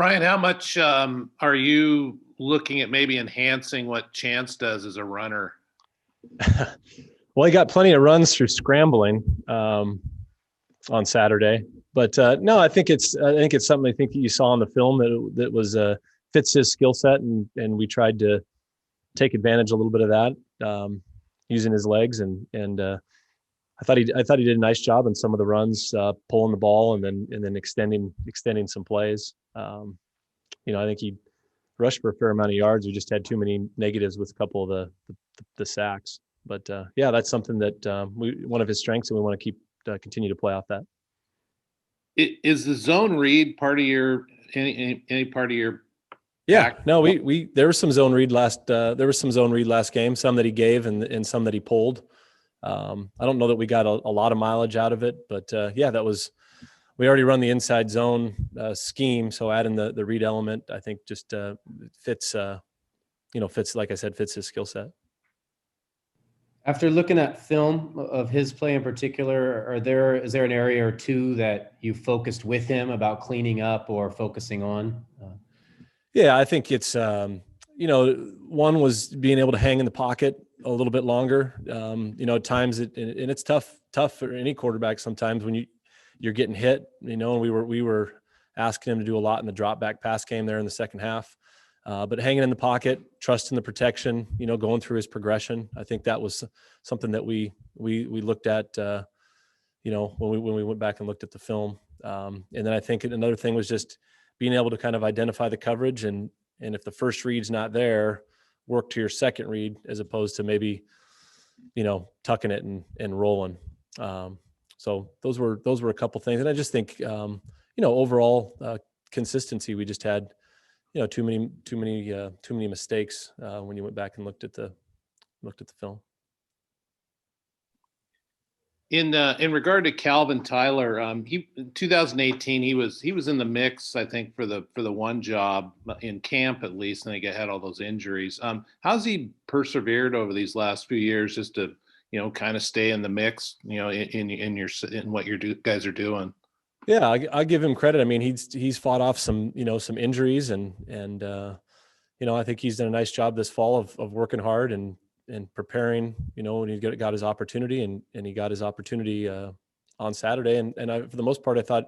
Brian, how much are you looking at maybe enhancing what Chance does as a runner? Well, he got plenty of runs through scrambling on Saturday, but no, I think it's something I think that you saw in the film that was fits his skill set, and we tried to take advantage a little bit of that using his legs, and I thought he did a nice job in some of the runs, pulling the ball and then extending some plays. I think he rushed for a fair amount of yards. We just had too many negatives with a couple of the sacks. But yeah, that's something that one of his strengths, and we want to continue to play off that. Is the zone read part of your any part of your Yeah, act? no, we there was some zone read last game, some that he gave and some that he pulled. I don't know that we got a lot of mileage out of it, but yeah, we already run the inside zone scheme, so adding the read element, I think just fits like I said, fits his skill set. After looking at film of his play in particular, is there an area or two that you focused with him about cleaning up or focusing on? Yeah, I think it's one was being able to hang in the pocket a little bit longer. At times and it's tough for any quarterback sometimes when you're getting hit. And we were asking him to do a lot in the drop back pass game there in the second half. But hanging in the pocket, trusting the protection, going through his progression. I think that was something that we looked at, when we went back and looked at the film. And then I think another thing was just being able to kind of identify the coverage and if the first read's not there, work to your second read as opposed to maybe, tucking it and rolling. So those were a couple things. And I just think, overall consistency, we just had, too many mistakes when you went back and looked at the film. In regard to Calvin Tyler, he in 2018 he was in the mix, I think, for the one job in camp at least, and he had all those injuries. How's he persevered over these last few years just to kind of stay in the mix, in what guys are doing? Yeah, I give him credit. I mean, he's fought off some injuries and I think he's done a nice job this fall of working hard and preparing, when he got his opportunity and he got his opportunity on Saturday. And I, for the most part, I thought,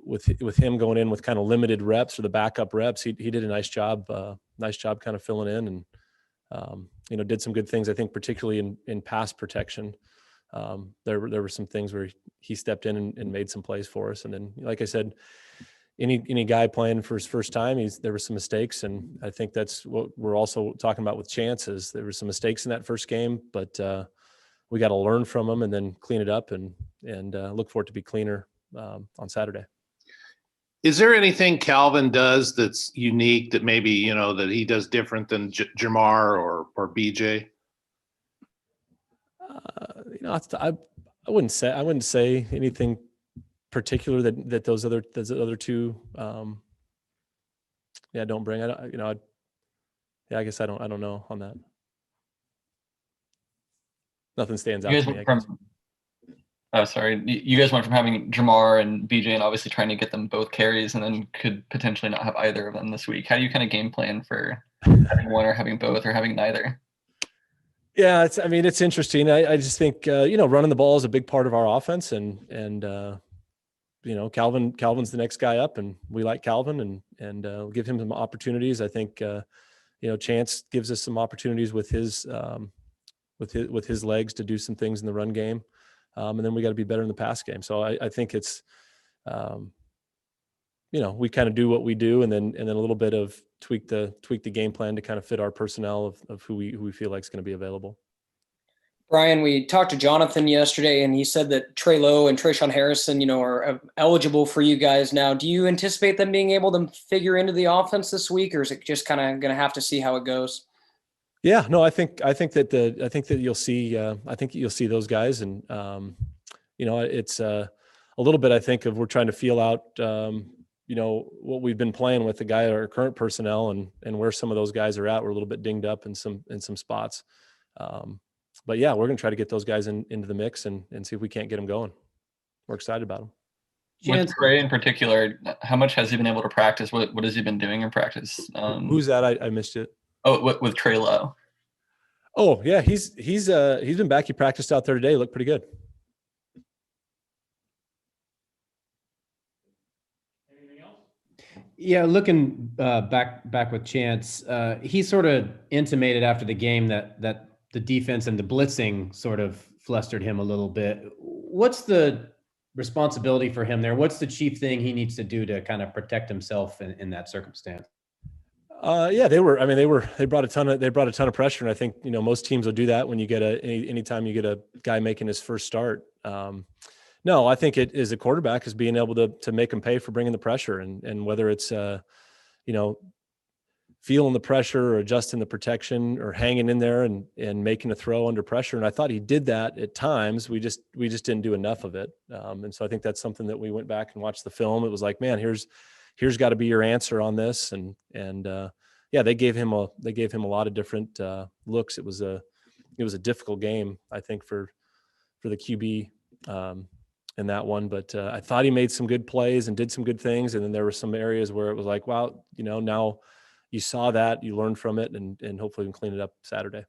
with him going in with kind of limited reps or the backup reps, he did a nice job kind of filling in and, did some good things, I think, particularly in pass protection. There were some things where he stepped in and made some plays for us. And then, like I said, any guy playing for his first time, there were some mistakes. And I think that's what we're also talking about with Chance is there were some mistakes in that first game, but we got to learn from them and then clean it up and look for it to be cleaner on Saturday. Is there anything Calvin does that's unique that maybe, that he does different than Jamar or BJ? I wouldn't say anything particular that those other two don't bring. I guess I don't know on that. Nothing stands out to me. You guys went from having Jamar and BJ and obviously trying to get them both carries and then could potentially not have either of them this week. How do you kind of game plan for having one or having both or having neither? Yeah, it's interesting. I just think running the ball is a big part of our offense, and Calvin's the next guy up, and we like Calvin, and we'll give him some opportunities. I think Chance gives us some opportunities with his legs to do some things in the run game, and then we got to be better in the pass game. So I think it's we kind of do what we do, and then a little bit of tweak the game plan to kind of fit our personnel of who we feel like is going to be available. Brian, we talked to Jonathan yesterday, and he said that Trey Lowe and Trayshawn Harrison, are eligible for you guys now. Do you anticipate them being able to figure into the offense this week, or is it just kind of going to have to see how it goes? Yeah, no, I think that you'll see. I think you'll see those guys, and it's a little bit. I think of we're trying to feel out. What we've been playing with the guy, our current personnel, and where some of those guys are at. We're a little bit dinged up in some spots. But yeah, we're going to try to get those guys into the mix and see if we can't get them going. We're excited about them. Chance, With Trey in particular, how much has he been able to practice? What has he been doing in practice? Who's that? I missed it. Oh, with Trey Lowe. Oh yeah, he's been back. He practiced out there today. Looked pretty good. yeah, looking back with Chance, he sort of intimated after the game that the defense and the blitzing sort of flustered him a little bit. What's the responsibility for him there? What's the chief thing he needs to do to kind of protect himself in that circumstance? Yeah, they were. I mean, they brought a ton of pressure, and I think most teams will do that when you get anytime you get a guy making his first start. No, I think it is a quarterback is being able to make them pay for bringing the pressure, and whether it's feeling the pressure or adjusting the protection or hanging in there and making a throw under pressure. And I thought he did that at times. We just didn't do enough of it. And so I think that's something that we went back and watched the film. It was like, man, here's got to be your answer on this. And yeah, they gave him a lot of different looks. It was a difficult game, I think, for the QB in that one. But I thought he made some good plays and did some good things. And then there were some areas where it was like, wow, now you saw that, you learned from it, and hopefully we can clean it up Saturday.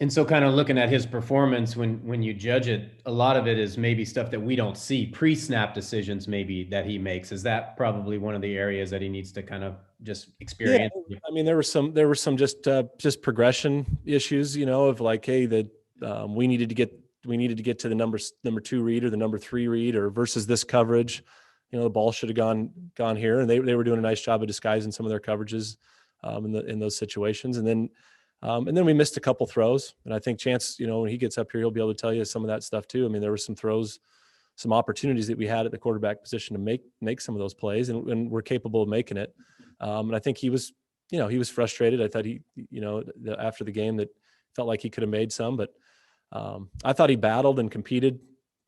And so kind of looking at his performance, when you judge it, a lot of it is maybe stuff that we don't see, pre-snap decisions maybe that he makes. Is that probably one of the areas that he needs to kind of just experience? Yeah, I mean, there were some just progression issues, of like, hey, we needed to get to the number 2 read or the number 3 read, or versus this coverage. The ball should have gone here, and they were doing a nice job of disguising some of their coverages in those situations. And then we missed a couple throws, and I think Chance, when he gets up here, he'll be able to tell you some of that stuff too. I mean, there were some throws, some opportunities that we had at the quarterback position to make some of those plays, and we're capable of making it. And I think he was frustrated. I thought after the game that felt like he could have made some, but I thought he battled and competed,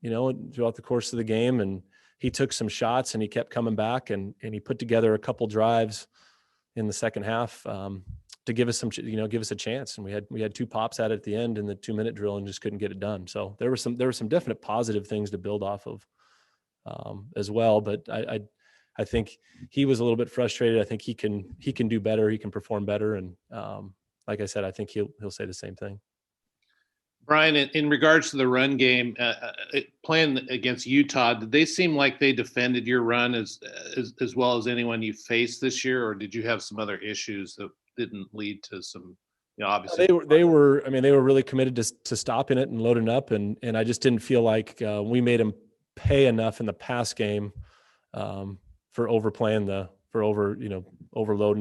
throughout the course of the game, and he took some shots and he kept coming back, and he put together a couple drives in the second half to give us a chance. And we had 2 pops at it at the end in the 2-minute drill and just couldn't get it done. So there were some definite positive things to build off of as well. But I think he was a little bit frustrated. I think he can do better. He can perform better. And like I said, I think he'll say the same thing. Brian, in regards to the run game, playing against Utah, did they seem like they defended your run as well as anyone you faced this year, or did you have some other issues that didn't lead to some, obviously? They were really committed to stopping it and loading up, and I just didn't feel like we made them pay enough in the pass game for overloading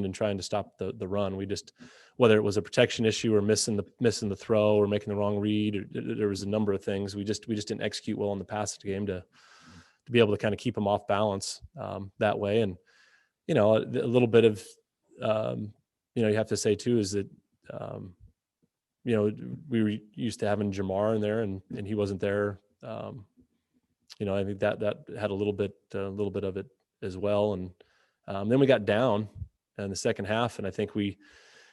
and trying to stop the run. We just, whether it was a protection issue or missing the throw or making the wrong read, or there was a number of things. We just didn't execute well in the pass game to be able to kind of keep them off balance that way. And a little bit of you have to say too is that we were used to having Jamar in there, and he wasn't there. I think that had a little bit of it as well. And then we got down in the second half, and I think we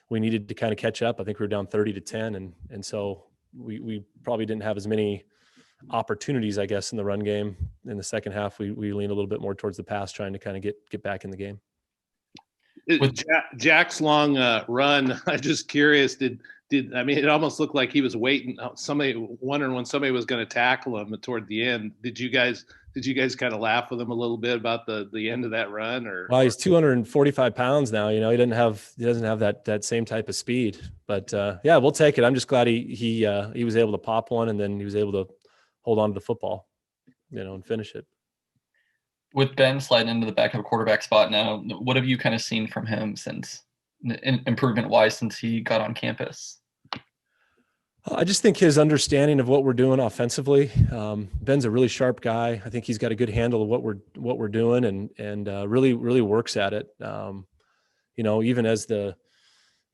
needed to kind of catch up. I think we were down 30-10, and so we probably didn't have as many opportunities, I guess, in the run game. In the second half, we leaned a little bit more towards the pass, trying to kind of get back in the game. With Jack's long run, I'm just curious, I mean, it almost looked like he was waiting, wondering when somebody was going to tackle him toward the end. Did you guys kind of laugh with him a little bit about the end of that run? Or well, he's 245 pounds now. He doesn't have that same type of speed. But yeah, we'll take it. I'm just glad he was able to pop one, and then he was able to hold on to the football, and finish it. With Ben sliding into the backup quarterback spot now, what have you kind of seen from him since improvement-wise since he got on campus? I just think his understanding of what we're doing offensively. Ben's a really sharp guy. I think he's got a good handle of what we're doing, and really works at it. Even as a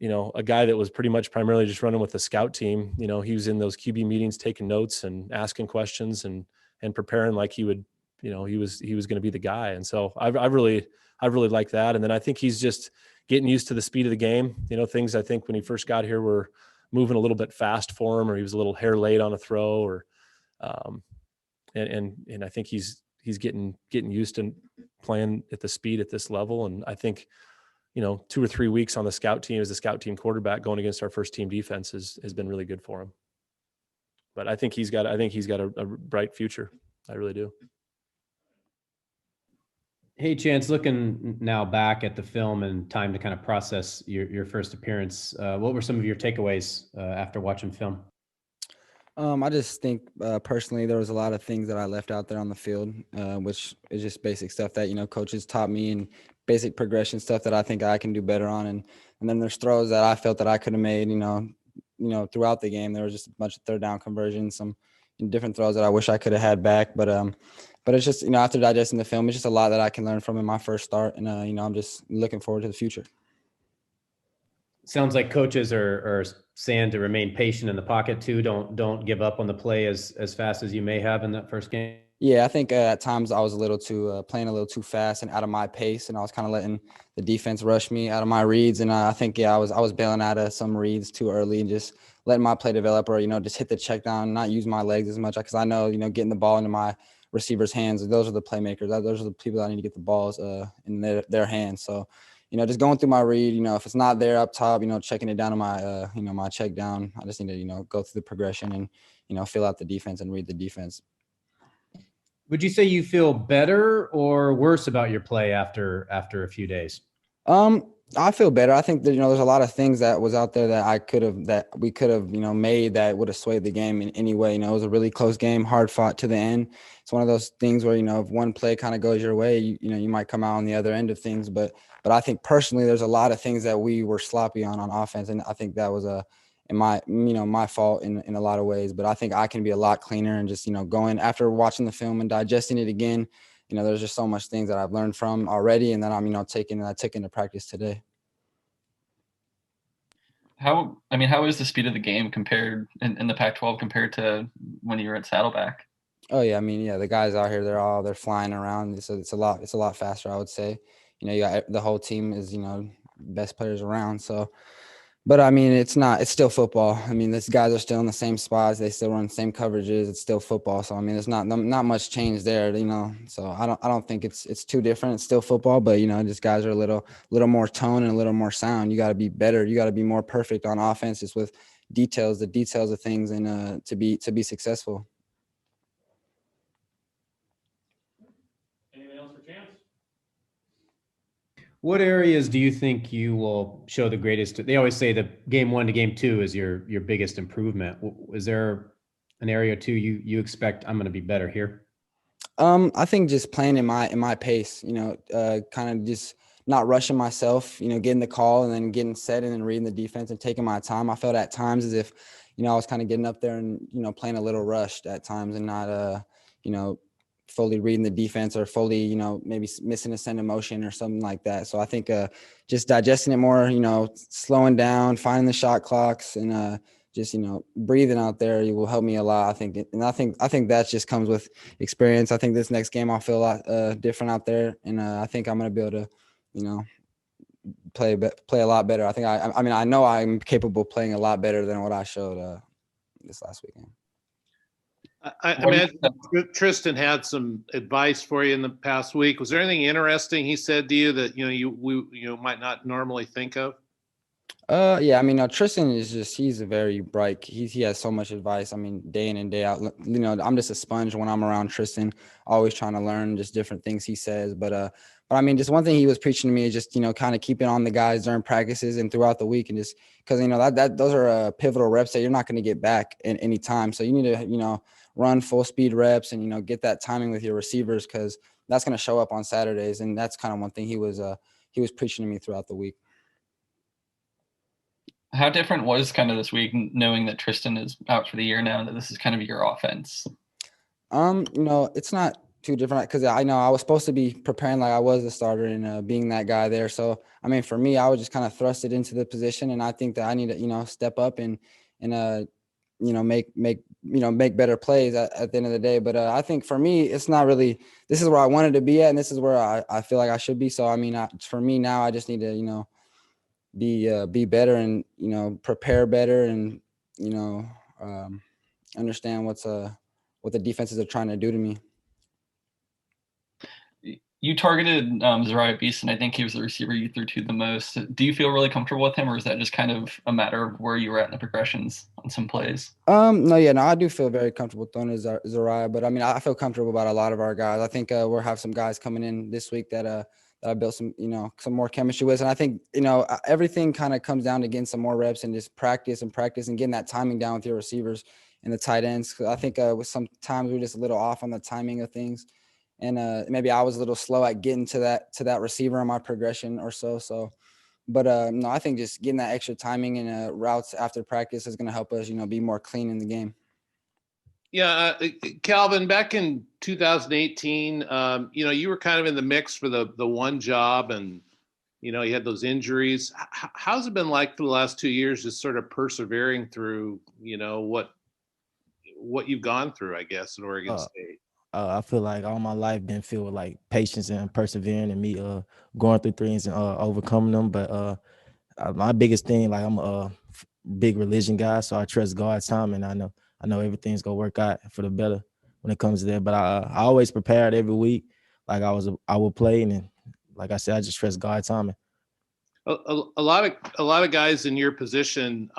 guy that was pretty much primarily just running with the scout team. He was in those QB meetings, taking notes and asking questions and preparing like he would. He was going to be the guy, and so I really like that. And then I think he's just getting used to the speed of the game. Things I think when he first got here were moving a little bit fast for him, or he was a little hair late on a throw, or and I think he's he's getting used to playing at the speed at this level. And I think, 2 or 3 weeks on the scout team as the scout team quarterback going against our first team defense has been really good for him. But I think he's got a bright future. I really do. Hey, Chance, looking now back at the film and time to kind of process your first appearance, what were some of your takeaways after watching film? I just think personally there was a lot of things that I left out there on the field, which is just basic stuff that, coaches taught me, and basic progression stuff that I think I can do better on. And then there's throws that I felt that I could have made, throughout the game. There was just a bunch of third down conversions, some different throws that I wish I could have had back. But it's just, after digesting the film, it's just a lot that I can learn from in my first start. And, I'm just looking forward to the future. Sounds like coaches are saying to remain patient in the pocket too. Don't give up on the play as fast as you may have in that first game. Yeah, I think at times I was a little too playing a little too fast and out of my pace, and I was kind of letting the defense rush me out of my reads. And I think I was bailing out of some reads too early and just letting my play develop, or just hit the check down, not use my legs as much, because I know getting the ball into my receivers' hands, those are the playmakers. Those are the people that need to get the balls in their hands. So. Just going through my read, if it's not there up top, checking it down to my, my check down. I just need to, go through the progression and, fill out the defense and read the defense. Would you say you feel better or worse about your play after a few days? I feel better. I think that, there's a lot of things that was out there that we could have, made that would have swayed the game in any way. It was a really close game, hard fought to the end. It's one of those things where, if one play kind of goes your way, you might come out on the other end of things. But I think personally, there's a lot of things that we were sloppy on offense. And I think that was my fault in a lot of ways. But I think I can be a lot cleaner, and just, going after watching the film and digesting it again. There's just so much things that I've learned from already, and that I'm, taking to practice today. How is the speed of the game compared in the Pac-12 compared to when you were at Saddleback? Oh yeah, the guys out here, they're flying around. It's a lot faster, I would say. You got the whole team is, best players around. So, but it's still football. These guys are still in the same spots. They still run the same coverages. It's still football. So, there's not much change there, So I don't think it's too different. It's still football, but these guys are a little more tone and a little more sound. You got to be better. You got to be more perfect on offense, just with the details of things, and to be successful. Anything else for Chance? What areas do you think you will show the greatest? They always say that game 1 to game 2 is your biggest improvement. Is there an area or two you expect I'm going to be better here? I think just playing in my pace, kind of just not rushing myself, getting the call and then getting set and then reading the defense and taking my time. I felt at times as if, I was kind of getting up there and, playing a little rushed at times, and not, fully reading the defense, or fully, maybe missing a send of motion or something like that. So I think just digesting it more, slowing down, finding the shot clocks, and just, breathing out there, it will help me a lot, I think. And I think that just comes with experience. I think this next game I'll feel a lot different out there. And I think I'm going to be able to, play a lot better. I think I know I'm capable of playing a lot better than what I showed this last weekend. Tristan had some advice for you in the past week. Was there anything interesting he said to you that you might not normally think of? Yeah, Tristan is he's a very bright. He has so much advice. Day in and day out. I'm just a sponge when I'm around Tristan, always trying to learn just different things he says. But just one thing he was preaching to me is just, kind of keeping on the guys during practices and throughout the week, and just because, those are pivotal reps that you're not going to get back in any time. So you need to, run full speed reps and, get that timing with your receivers, because that's going to show up on Saturdays. And that's kind of one thing he was preaching to me throughout the week. How different was kind of this week, knowing that Tristan is out for the year now, and that this is kind of your offense? It's not too different, because I know I was supposed to be preparing like I was the starter and being that guy there. So, for me, I was just kind of thrusted into the position, and I think that I need to, step up and make better plays at the end of the day. But I think for me, it's not really, this is where I wanted to be at, and this is where I feel like I should be. So, for me now, I just need to, be better and, prepare better and, understand what the defenses are trying to do to me. You targeted Zariah Beeson. I think he was the receiver you threw to the most. Do you feel really comfortable with him, or is that just kind of a matter of where you were at in the progressions on some plays? No, I do feel very comfortable throwing to Zariah, but I mean, I feel comfortable about a lot of our guys. I think we'll have some guys coming in this week that I built some, some more chemistry with. And I think, everything kind of comes down to getting some more reps and just practice and getting that timing down with your receivers and the tight ends. 'Cause I think with sometimes we're just a little off on the timing of things. And maybe I was a little slow at getting to that receiver in my progression or so. But no, I think just getting that extra timing and routes after practice is going to help us, be more clean in the game. Yeah, Calvin, back in 2018, you were kind of in the mix for the one job, and you had those injuries. How's it been like for the last 2 years, just sort of persevering through, what you've gone through, I guess, in Oregon State? I feel like all my life been filled with like patience and persevering and me going through things and overcoming them. But my biggest thing, like I'm a big religion guy, so I trust God's time, and I know everything's gonna work out for the better when it comes to that. But I always prepared every week, like I would play, and then, like I said, I just trust God's timing. A lot of guys in your position,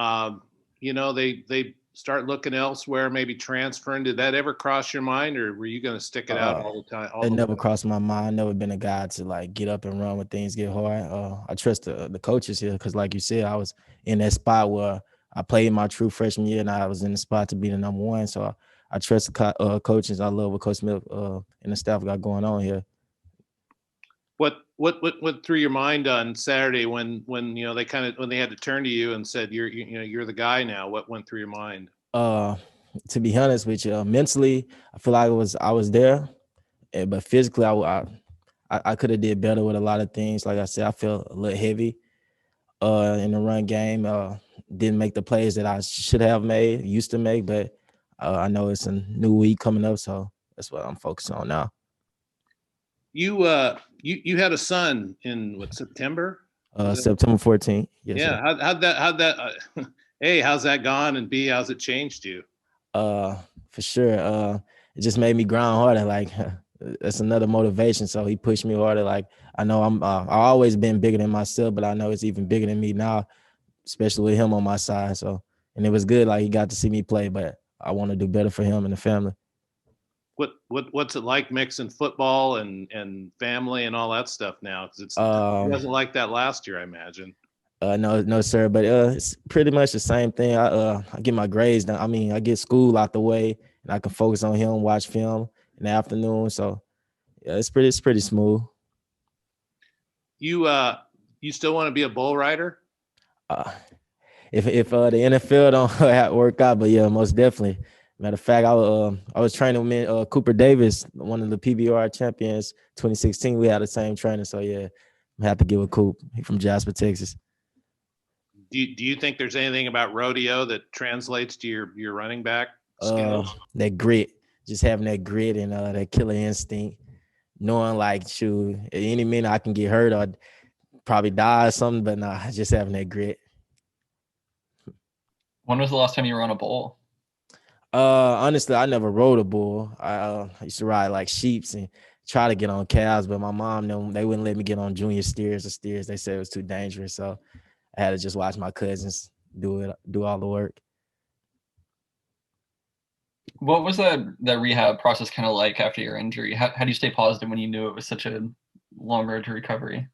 they start looking elsewhere, maybe transferring. Did that ever cross your mind, or were you going to stick it out all the time? It never crossed my mind. I've never been a guy to like get up and run when things get hard. I trust the coaches here because, like you said, I was in that spot where I played my true freshman year, and I was in the spot to be the number one. So I trust the coaches. I love what Coach Smith and the staff got going on here. What went through your mind on Saturday when they had to turn to you and said you're the guy now? What went through your mind? To be honest with you, mentally, I feel like I was there, but physically, I could have did better with a lot of things. Like I said, I felt a little heavy in the run game. Didn't make the plays that I should have used to make, but I know it's a new week coming up, so that's what I'm focusing on now. You had a son in September? September 14th. Yes, yeah. Sir. How'd that A, how's that gone? And B, how's it changed you? For sure. It just made me grind harder. Like that's another motivation. So he pushed me harder. Like I know I've always been bigger than myself, but I know it's even bigger than me now, especially with him on my side. So, and it was good. Like he got to see me play, but I want to do better for him and the family. What's it like mixing football and family and all that stuff now? Because it wasn't like that last year, I imagine. No, sir. But it's pretty much the same thing. I get my grades done. I mean, I get school out the way, and I can focus on him, watch film in the afternoon. So, yeah, it's pretty smooth. You still want to be a bull rider? If the NFL don't work out, but yeah, most definitely. Matter of fact, I was training with Cooper Davis, one of the PBR champions, 2016. We had the same trainer, so yeah, I have to get with Coop. He's from Jasper, Texas. Do you think there's anything about rodeo that translates to your running back skills? That grit, just having that grit and that killer instinct, knowing like, shoot, at any minute I can get hurt or probably die or something, but nah, just having that grit. When was the last time you were on a bull? Honestly, I never rode a bull. I used to ride like sheeps and try to get on calves, but my mom, they wouldn't let me get on junior steers or steers. They said it was too dangerous, so I had to just watch my cousins do all the work. What was that rehab process kind of like after your injury? How do you stay positive when you knew it was such a long road to recovery?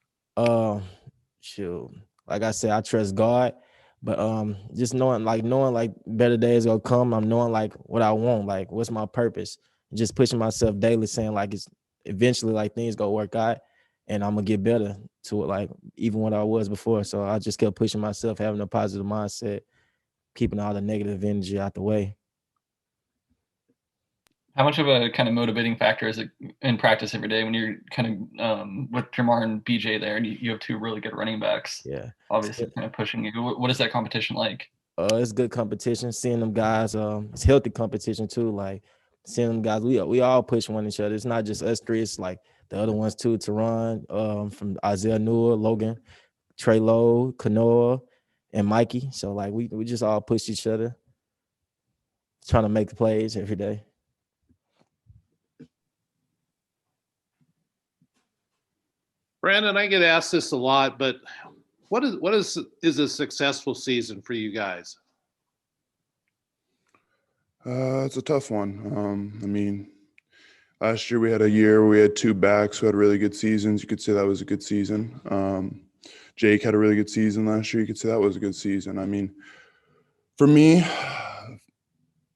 Shoot, like I said, I trust God, but just knowing like better days gonna come. I'm knowing like what I want, like what's my purpose. Just pushing myself daily, saying like it's eventually like things gonna work out, and I'm gonna get better to it, like even what I was before. So I just kept pushing myself, having a positive mindset, keeping all the negative energy out the way. How much of a kind of motivating factor is it in practice every day when you're kind of with Jamar and BJ there, and you have two really good running backs? Yeah, obviously kind of pushing you. What is that competition like? It's good competition. Seeing them guys, it's healthy competition too. Like seeing them guys, we all push one each other. It's not just us three. It's like the other ones too. Teron, from Isaiah Newell, Logan, Trey Lowe, Kanoa, and Mikey. So like we just all push each other, trying to make the plays every day. Brandon, I get asked this a lot, but what is a successful season for you guys? It's a tough one. I mean, last year we had a year where we had two backs who had really good seasons. You could say that was a good season. Jake had a really good season last year. You could say that was a good season. I mean, for me,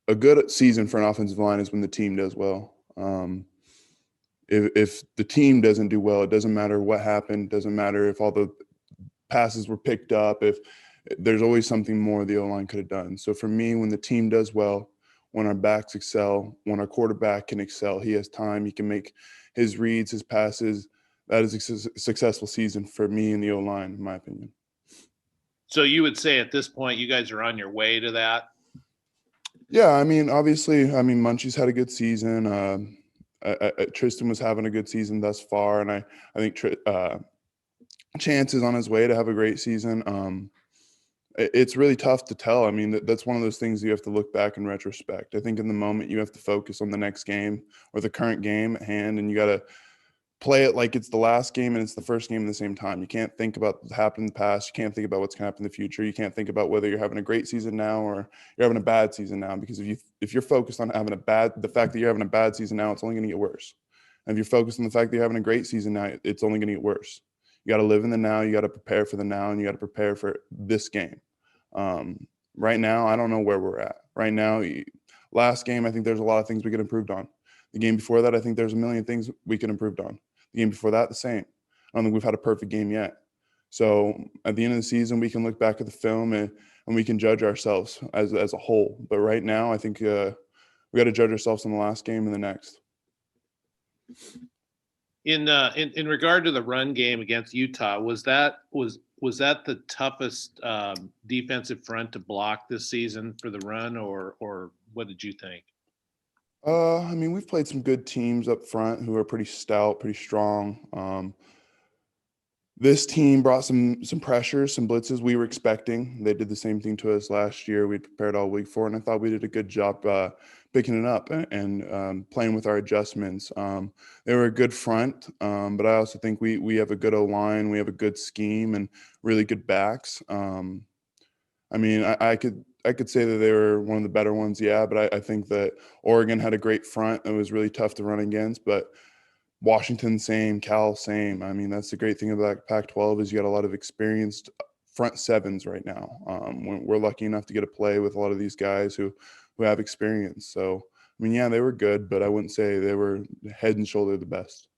a good season for an offensive line is when the team does well. If the team doesn't do well, it doesn't matter what happened. Doesn't matter if all the passes were picked up. If there's always something more the O-line could have done. So for me, when the team does well, when our backs excel, when our quarterback can excel, he has time, he can make his reads, his passes. That is a successful season for me in the O-line, in my opinion. So you would say at this point, you guys are on your way to that? Yeah, I mean, obviously, Munchie's had a good season. Tristan was having a good season thus far, and I think Chance is on his way to have a great season. It's really tough to tell. I mean, that's one of those things you have to look back in retrospect. I think in the moment you have to focus on the next game or the current game at hand, and you got to play it like it's the last game and it's the first game at the same time. You can't think about what happened in the past. You can't think about what's going to happen in the future. You can't think about whether you're having a great season now or you're having a bad season now, because if you're focused on having the fact that you're having a bad season now, it's only going to get worse. And if you're focused on the fact that you're having a great season now, it's only going to get worse. You got to live in the now. You got to prepare for the now, and you got to prepare for this game. Right now, I don't know where we're at. Right now, last game, I think there's a lot of things we could improve on. The game before that, I think there's a million things we could improve on. The game before that, the same. I don't think we've had a perfect game yet. So at the end of the season, we can look back at the film and we can judge ourselves as a whole. But right now, I think we got to judge ourselves in the last game and the next. In regard to the run game against Utah, was that the toughest defensive front to block this season for the run, or what did you think? I mean, we've played some good teams up front who are pretty stout, pretty strong. This team brought some pressures, some blitzes we were expecting. They did the same thing to us last year. We prepared all week for it, and I thought we did a good job picking it up and playing with our adjustments. They were a good front, but I also think we have a good O-line. We have a good scheme and really good backs. I mean, I could say that they were one of the better ones, yeah, but I think that Oregon had a great front. It was really tough to run against, but Washington, same, Cal, same. I mean, that's the great thing about Pac-12 is you got a lot of experienced front sevens right now. We're lucky enough to get to play with a lot of these guys who have experience. So, I mean, yeah, they were good, but I wouldn't say they were head and shoulder the best.